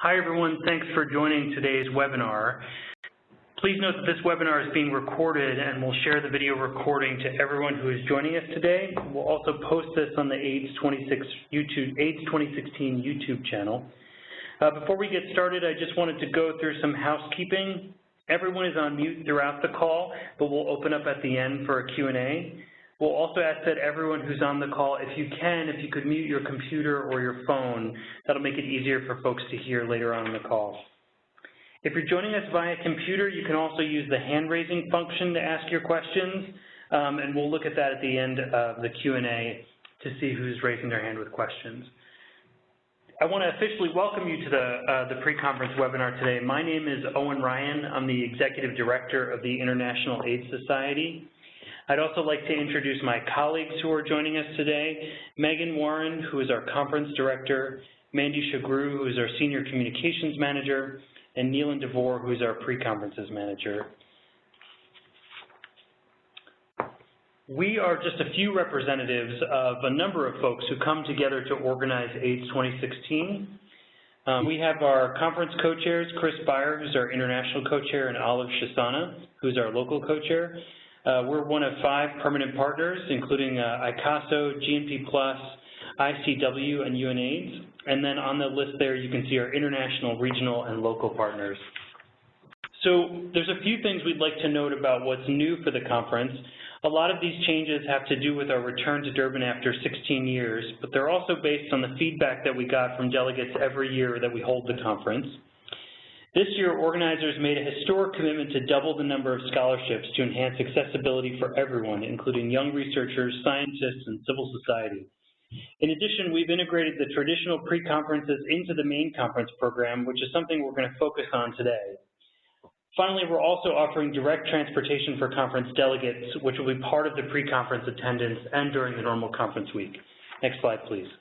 Hi everyone, thanks for joining today's webinar. Please note that this webinar is being recorded and we'll share the video recording to everyone who is joining us today. We'll also post this on the AIDS 2016 YouTube channel. Before we get started, I just wanted to go through some housekeeping. Everyone is on mute throughout the call, but we'll open up at the end for a Q&A. We'll also ask that everyone who's on the call, if you could mute your computer or your phone. That'll make it easier for folks to hear later on in the call. If you're joining us via computer, you can also use the hand-raising function to ask your questions, and we'll look at that at the end of the Q&A to see who's raising their hand with questions. I want to officially welcome you to the pre-conference webinar today. My name is Owen Ryan. I'm the Executive Director of the International AIDS Society. I'd also like to introduce my colleagues who are joining us today. Megan Warren, who is our Conference Director, Mandy Shagru, who is our Senior Communications Manager, and Neelan DeVore, who is our Pre-Conferences Manager. We are just a few representatives of a number of folks who come together to organize AIDS 2016. We have our conference co-chairs, Chris Beyer, who's our international co-chair, and Olive Shisana, who's our local co-chair. We're one of 5 permanent partners, including ICASO, GNP+, ICW, and UNAIDS. And then on the list there, you can see our international, regional, and local partners. So there's a few things we'd like to note about what's new for the conference. A lot of these changes have to do with our return to Durban after 16 years, but they're also based on the feedback that we got from delegates every year that we hold the conference. This year, organizers made a historic commitment to double the number of scholarships to enhance accessibility for everyone, including young researchers, scientists, and civil society. In addition, we've integrated the traditional pre-conferences into the main conference program, which is something we're going to focus on today. Finally, we're also offering direct transportation for conference delegates, which will be part of the pre-conference attendance and during the normal conference week. Next slide, please.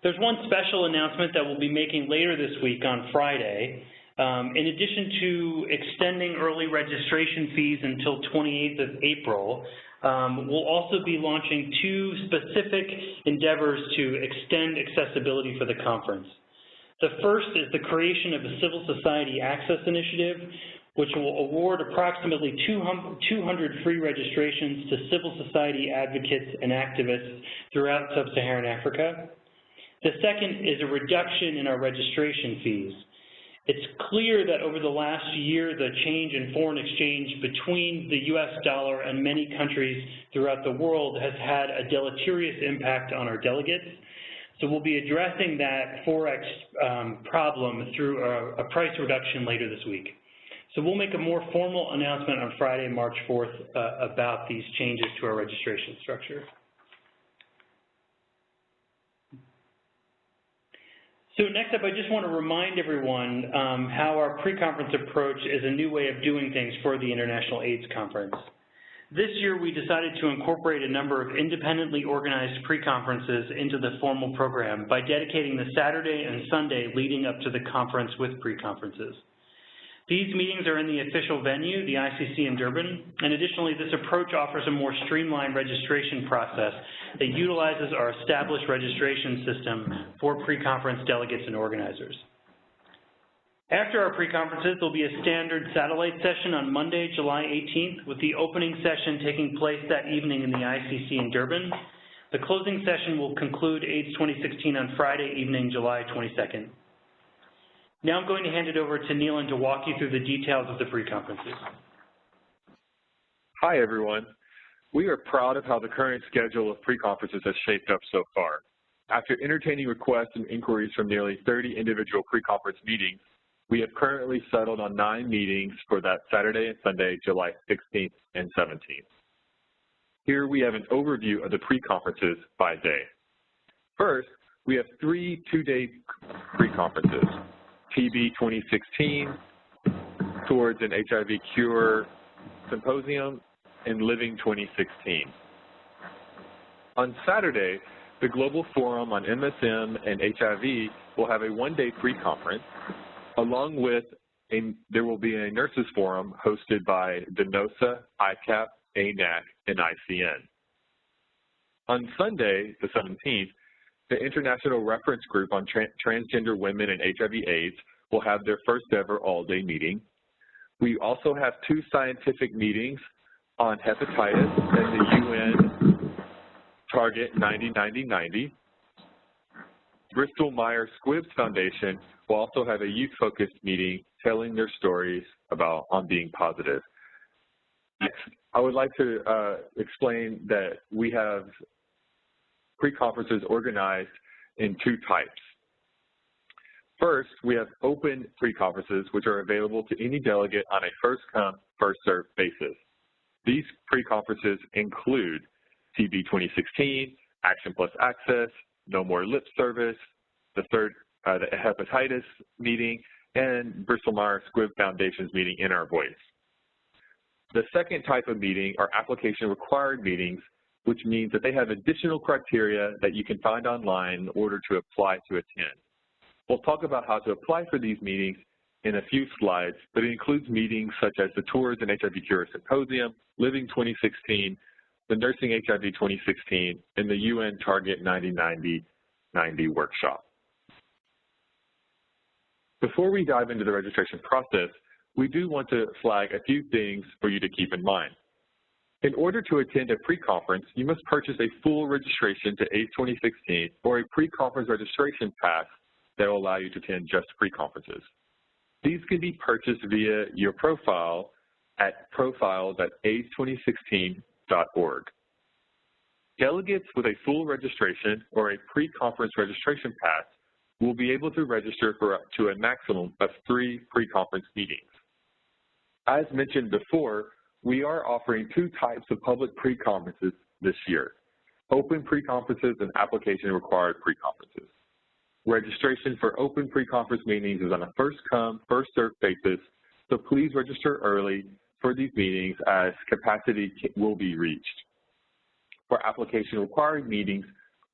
There's one special announcement that we'll be making later this week on Friday. In addition to extending early registration fees until 28th of April, we'll also be launching 2 specific endeavors to extend accessibility for the conference. The first is the creation of a Civil Society Access Initiative, which will award approximately 200 free registrations to civil society advocates and activists throughout sub-Saharan Africa. The second is a reduction in our registration fees. It's clear that over the last year, the change in foreign exchange between the US dollar and many countries throughout the world has had a deleterious impact on our delegates. So we'll be addressing that Forex problem through a price reduction later this week. So we'll make a more formal announcement on Friday, March 4th about these changes to our registration structure. So next up, I just want to remind everyone how our pre-conference approach is a new way of doing things for the International AIDS Conference. This year, we decided to incorporate a number of independently organized pre-conferences into the formal program by dedicating the Saturday and Sunday leading up to the conference with pre-conferences. These meetings are in the official venue, the ICC in Durban, and additionally, this approach offers a more streamlined registration process that utilizes our established registration system for pre-conference delegates and organizers. After our pre-conferences, there'll be a standard satellite session on Monday, July 18th, with the opening session taking place that evening in the ICC in Durban. The closing session will conclude AIDS 2016 on Friday evening, July 22nd. Now I'm going to hand it over to Neelan to walk you through the details of the pre-conferences. Hi, everyone. We are proud of how the current schedule of pre-conferences has shaped up so far. After entertaining requests and inquiries from nearly 30 individual pre-conference meetings, we have currently settled on 9 meetings for that Saturday and Sunday, July 16th and 17th. Here we have an overview of the pre-conferences by day. First, we have 3 two-day pre-conferences. TB 2016, Towards an HIV Cure Symposium, and Living 2016. On Saturday, the Global Forum on MSM and HIV will have a 1-day pre-conference, along with there will be a nurses forum hosted by DENOSA, ICAP, ANAC, and ICN. On Sunday, the 17th, The International Reference Group on Transgender Women and HIV/AIDS will have their first ever all-day meeting. We also have 2 scientific meetings on hepatitis and the UN Target 90-90-90. Bristol-Myers Squibb Foundation will also have a youth-focused meeting telling their stories on being positive. Next, I would like to explain that we have pre-conferences organized in 2 types. First, we have open pre-conferences, which are available to any delegate on a first-come, first-served basis. These pre-conferences include TB 2016, Action Plus Access, No More Lip Service, the hepatitis meeting, and Bristol-Myers Squibb Foundation's meeting In Our Voice. The second type of meeting are application-required meetings, which means that they have additional criteria that you can find online in order to apply to attend. We'll talk about how to apply for these meetings in a few slides, but it includes meetings such as the Tours and HIV Cure Symposium, Living 2016, the Nursing HIV 2016, and the UN Target 90-90-90 workshop. Before we dive into the registration process, we do want to flag a few things for you to keep in mind. In order to attend a pre-conference, you must purchase a full registration to AIDS 2016 or a pre-conference registration pass that will allow you to attend just pre-conferences. These can be purchased via your profile at profile.aids2016.org. Delegates with a full registration or a pre-conference registration pass will be able to register for up to a maximum of 3 pre-conference meetings. As mentioned before, we are offering 2 types of public pre-conferences this year: open pre-conferences and application-required pre-conferences. Registration for open pre-conference meetings is on a first-come, first-served basis, so please register early for these meetings as capacity will be reached. For application-required meetings,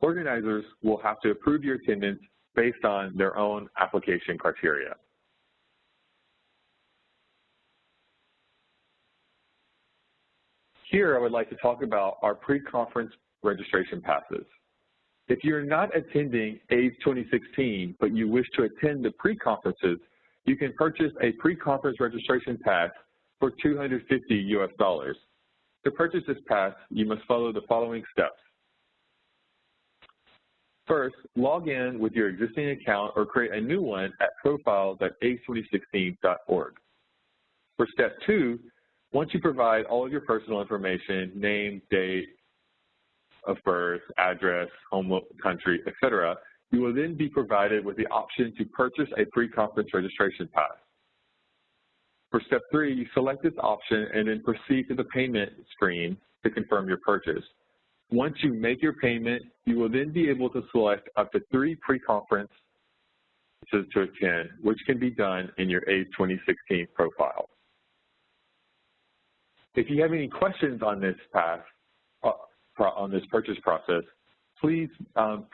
organizers will have to approve your attendance based on their own application criteria. Here, I would like to talk about our pre-conference registration passes. If you're not attending AIDS 2016, but you wish to attend the pre-conferences, you can purchase a pre-conference registration pass for $250 US. To purchase this pass, you must follow the following steps. First, log in with your existing account or create a new one at profile.aids2016.org. For step 2, once you provide all of your personal information, name, date of birth, address, home country, etc., you will then be provided with the option to purchase a pre-conference registration pass. For step 3, you select this option and then proceed to the payment screen to confirm your purchase. Once you make your payment, you will then be able to select up to 3 pre-conferences to attend, which can be done in your AIDS 2016 profile. If you have any questions on this purchase process, please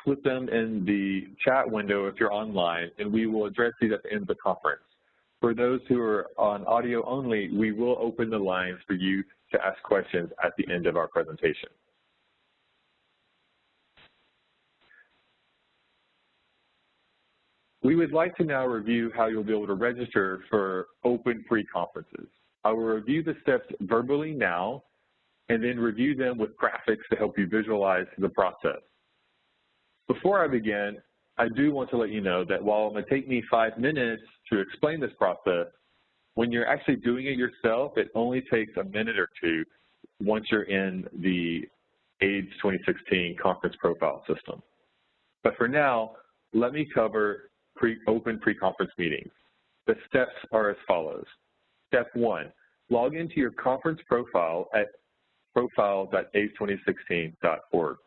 put them in the chat window if you're online, and we will address these at the end of the conference. For those who are on audio only, we will open the lines for you to ask questions at the end of our presentation. We would like to now review how you'll be able to register for open pre-conferences. I will review the steps verbally now, and then review them with graphics to help you visualize the process. Before I begin, I do want to let you know that while it may take me 5 minutes to explain this process, when you're actually doing it yourself, it only takes a minute or 2 once you're in the AIDS 2016 conference profile system. But for now, let me cover open pre-conference meetings. The steps are as follows. Step 1, log into your conference profile at profile.aids2016.org.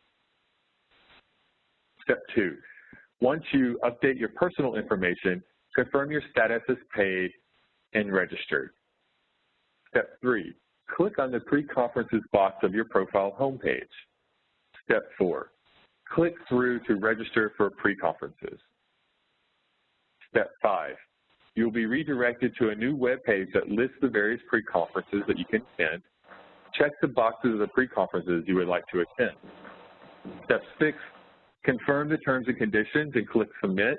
Step 2, once you update your personal information, confirm your status as paid and registered. Step 3, click on the pre-conferences box of your profile homepage. Step 4, click through to register for pre-conferences. Step 5, you'll be redirected to a new web page that lists the various pre-conferences that you can attend. Check the boxes of the pre-conferences you would like to attend. Step 6, confirm the terms and conditions and click Submit.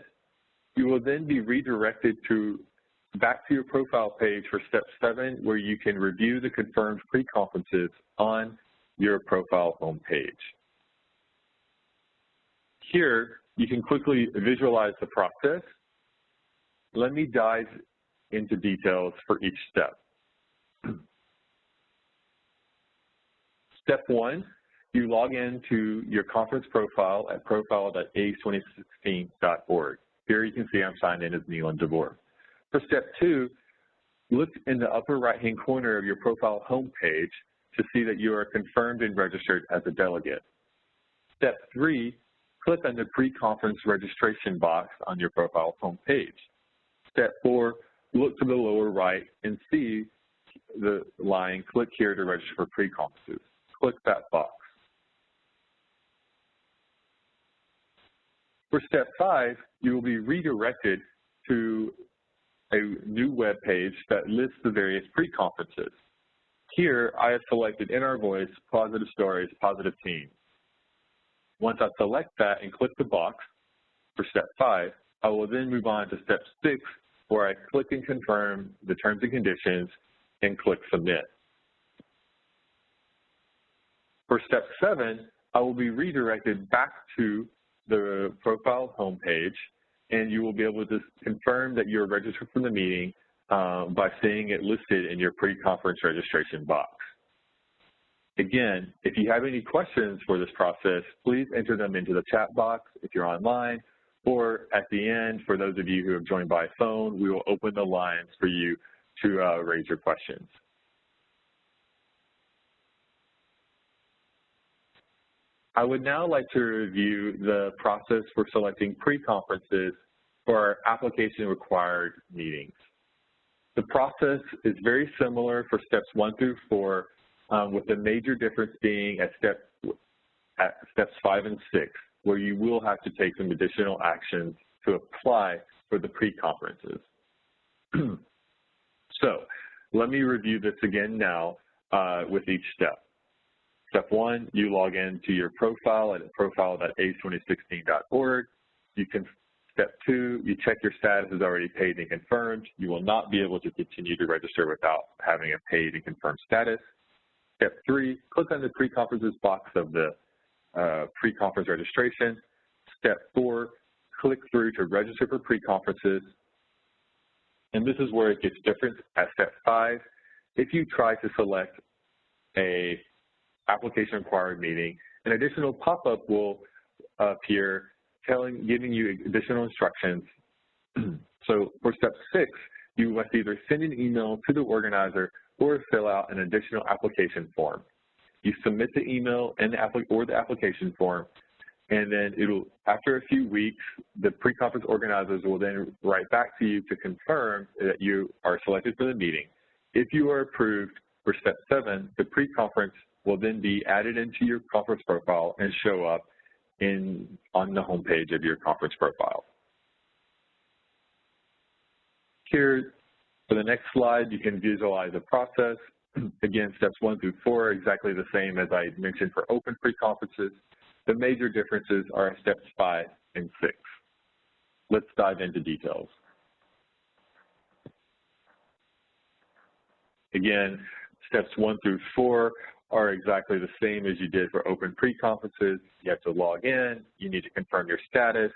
You will then be redirected back to your profile page for step 7, where you can review the confirmed pre-conferences on your profile home page. Here, you can quickly visualize the process. Let me dive into details for each step. Step 1, you log into your conference profile at profile.age2016.org. Here you can see I'm signed in as Neelan DeVore. For step 2, look in the upper right-hand corner of your profile homepage to see that you are confirmed and registered as a delegate. Step 3, click on the pre-conference registration box on your profile homepage. Step 4, look to the lower right and see the line, click here to register for pre-conferences. Click that box. For step 5, you will be redirected to a new web page that lists the various pre-conferences. Here, I have selected In Our Voice, Positive Stories, Positive Teams. Once I select that and click the box for step 5, I will then move on to step 6, where I click and confirm the terms and conditions and click Submit. For step 7, I will be redirected back to the profile homepage, and you will be able to confirm that you're registered for the meeting by seeing it listed in your pre-conference registration box. Again, if you have any questions for this process, please enter them into the chat box if you're online, or at the end, for those of you who have joined by phone, we will open the lines for you to raise your questions. I would now like to review the process for selecting pre-conferences for our application required meetings. The process is very similar for steps 1 through 4, with the major difference being at steps 5 and 6, where you will have to take some additional actions to apply for the pre-conferences. So let me review this again now with each step. Step 1, you log into your profile at profile.age2016.org. Step 2, you check your status is already paid and confirmed. You will not be able to continue to register without having a paid and confirmed status. Step 3, click on the pre-conferences box of the pre-conference registration. Step 4, click through to register for pre-conferences. And this is where it gets different. At step 5, if you try to select a application required meeting, an additional pop-up will appear giving you additional instructions. So for step 6, you must either send an email to the organizer or fill out an additional application form. You submit the email and the application form, and then after a few weeks, the pre-conference organizers will then write back to you to confirm that you are selected for the meeting. If you are approved for step 7, the pre-conference will then be added into your conference profile and show up on the home page of your conference profile. Here, for the next slide, you can visualize the process. Again, steps 1 through 4 are exactly the same as I mentioned for open pre-conferences. The major differences are steps 5 and 6. Let's dive into details. Again, steps 1 through 4 are exactly the same as you did for open pre-conferences. You have to log in, you need to confirm your status,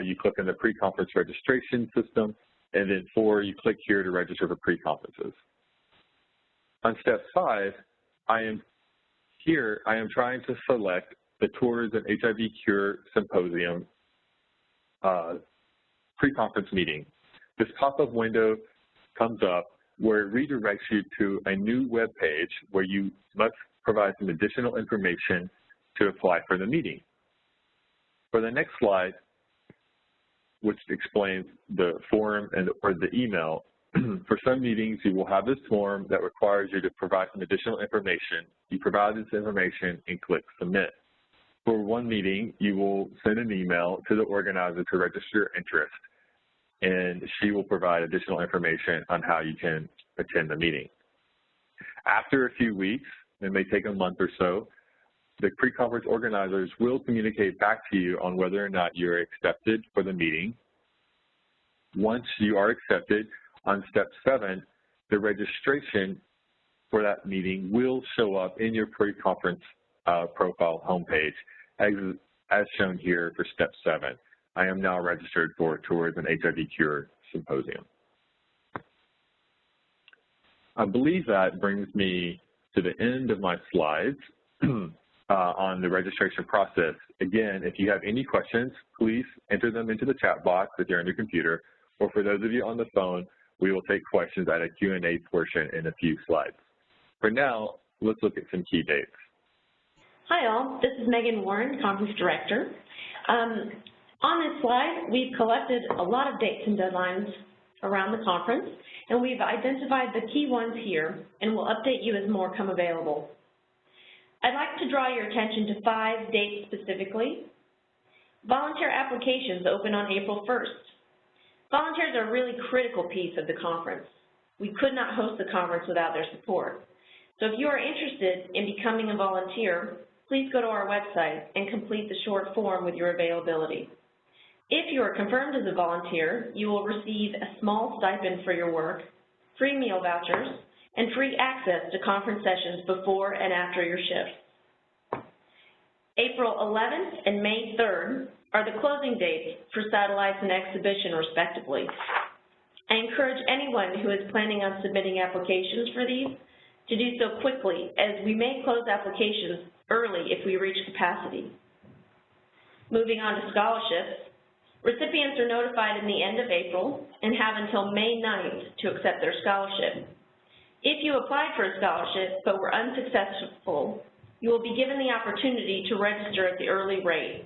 you click on the pre-conference registration system, and then 4, you click here to register for pre-conferences. On step 5, I am trying to select the Tours and HIV Cure Symposium pre-conference meeting. This pop-up window comes up where it redirects you to a new web page where you must provide some additional information to apply for the meeting. For the next slide, which explains the form or the email, for some meetings, you will have this form that requires you to provide some additional information. You provide this information and click Submit. For one meeting, you will send an email to the organizer to register interest, and she will provide additional information on how you can attend the meeting. After a few weeks, it may take a month or so, the pre-conference organizers will communicate back to you on whether or not you're accepted for the meeting. Once you are accepted, on step 7, the registration for that meeting will show up in your pre-conference profile homepage as shown here for step 7. I am now registered for Tourism HIV Cure Symposium. I believe that brings me to the end of my slides on the registration process. Again, if you have any questions, please enter them into the chat box if you're on your computer, or for those of you on the phone, we will take questions at a Q&A portion in a few slides. For now, let's look at some key dates. Hi all, this is Megan Warren, Conference Director. On this slide, we've collected a lot of dates and deadlines around the conference, and we've identified the key ones here, and we'll update you as more come available. I'd like to draw your attention to 5 dates specifically. Volunteer applications open on April 1st. Volunteers are a really critical piece of the conference. We could not host the conference without their support. So if you are interested in becoming a volunteer, please go to our website and complete the short form with your availability. If you are confirmed as a volunteer, you will receive a small stipend for your work, free meal vouchers, and free access to conference sessions before and after your shifts. April 11th and May 3rd are the closing dates for satellites and exhibition, respectively. I encourage anyone who is planning on submitting applications for these to do so quickly, as we may close applications early if we reach capacity. Moving on to scholarships, recipients are notified in the end of April and have until May 9th to accept their scholarship. If you applied for a scholarship but were unsuccessful, you will be given the opportunity to register at the early rate.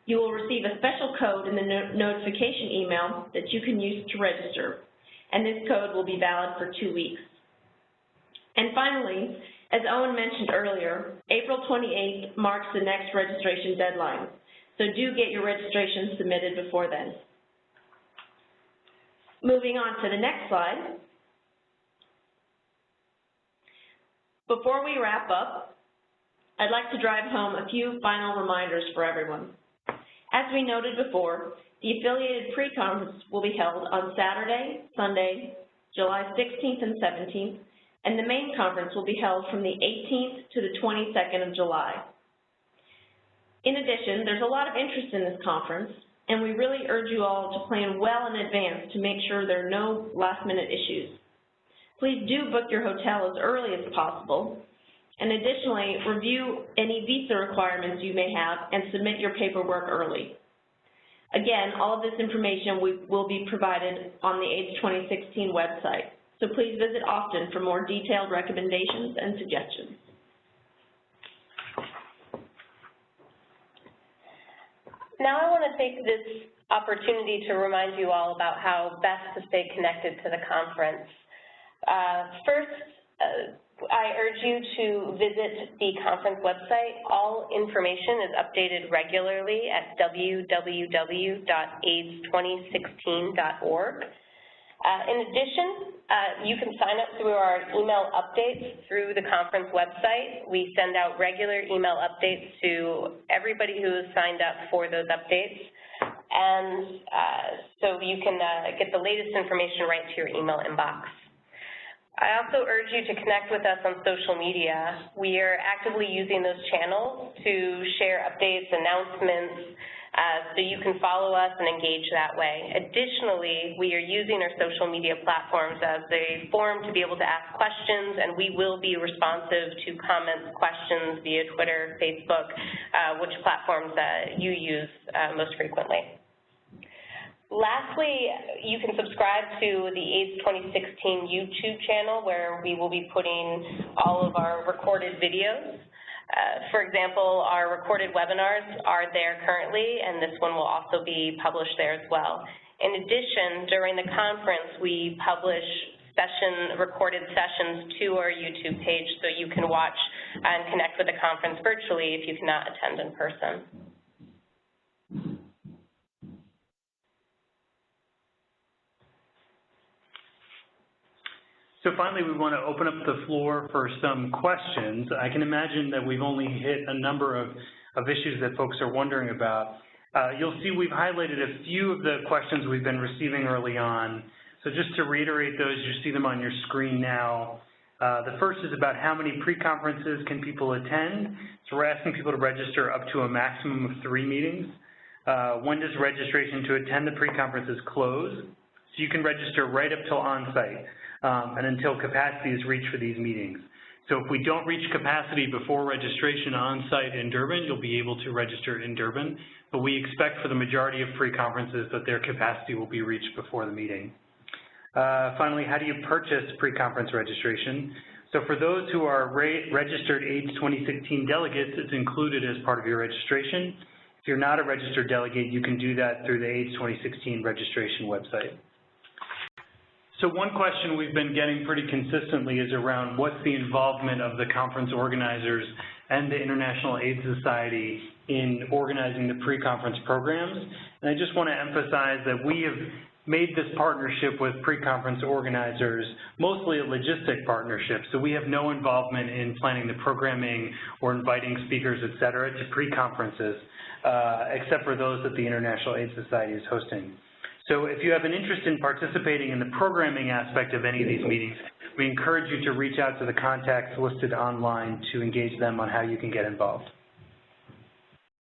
You will receive a special code in the notification email that you can use to register, and this code will be valid for 2 weeks. And finally, as Owen mentioned earlier, April 28th marks the next registration deadline, so do get your registration submitted before then. Moving on to the next slide. Before we wrap up, I'd like to drive home a few final reminders for everyone. As we noted before, the affiliated pre-conference will be held on Saturday, Sunday, July 16th and 17th, and the main conference will be held from the 18th to the 22nd of July. In addition, there's a lot of interest in this conference, and we really urge you all to plan well in advance to make sure there are no last-minute issues. Please do book your hotel as early as possible, and additionally, review any visa requirements you may have and submit your paperwork early. Again, all of this information will be provided on the AIDS 2016 website, so please visit often for more detailed recommendations and suggestions. Now I want to take this opportunity to remind you all about how best to stay connected to the conference. First, I urge you to visit the conference website. All information is updated regularly at www.aids2016.org. In addition, you can sign up through our email updates through the conference website. We send out regular email updates to everybody who has signed up for those updates. And so you can get the latest information right to your email inbox. I also urge you to connect with us on social media. We are actively using those channels to share updates, announcements, so you can follow us and engage that way. Additionally, we are using our social media platforms as a forum to be able to ask questions, and we will be responsive to comments, questions via Twitter, Facebook, which platforms you use most frequently. Lastly, you can subscribe to the AIDS 2016 YouTube channel, where we will be putting all of our recorded videos. For example, our recorded webinars are there currently, and this one will also be published there as well. In addition, during the conference, we publish recorded sessions to our YouTube page, so you can watch and connect with the conference virtually if you cannot attend in person. So finally, we want to open up the floor for some questions. I can imagine that we've only hit a number of issues that folks are wondering about. You'll see we've highlighted a few of the questions we've been receiving early on. So just to reiterate those, you see them on your screen now. The first is about how many pre-conferences can people attend. So we're asking people to register up to a maximum of 3 meetings. When does registration to attend the pre-conferences close? So you can register right up till on-site and until capacity is reached for these meetings. So if we don't reach capacity before registration on-site in Durban, you'll be able to register in Durban, but we expect for the majority of pre-conferences that their capacity will be reached before the meeting. Finally, how do you purchase pre-conference registration? So for those who are registered AIDS 2016 delegates, it's included as part of your registration. If you're not a registered delegate, you can do that through the AIDS 2016 registration website. So one question we've been getting pretty consistently is around what's the involvement of the conference organizers and the International AIDS Society in organizing the pre-conference programs. And I just want to emphasize that we have made this partnership with pre-conference organizers mostly a logistic partnership. So we have no involvement in planning the programming or inviting speakers, et cetera, to pre-conferences, except for those that the International AIDS Society is hosting. So if you have an interest in participating in the programming aspect of any of these meetings, we encourage you to reach out to the contacts listed online to engage them on how you can get involved.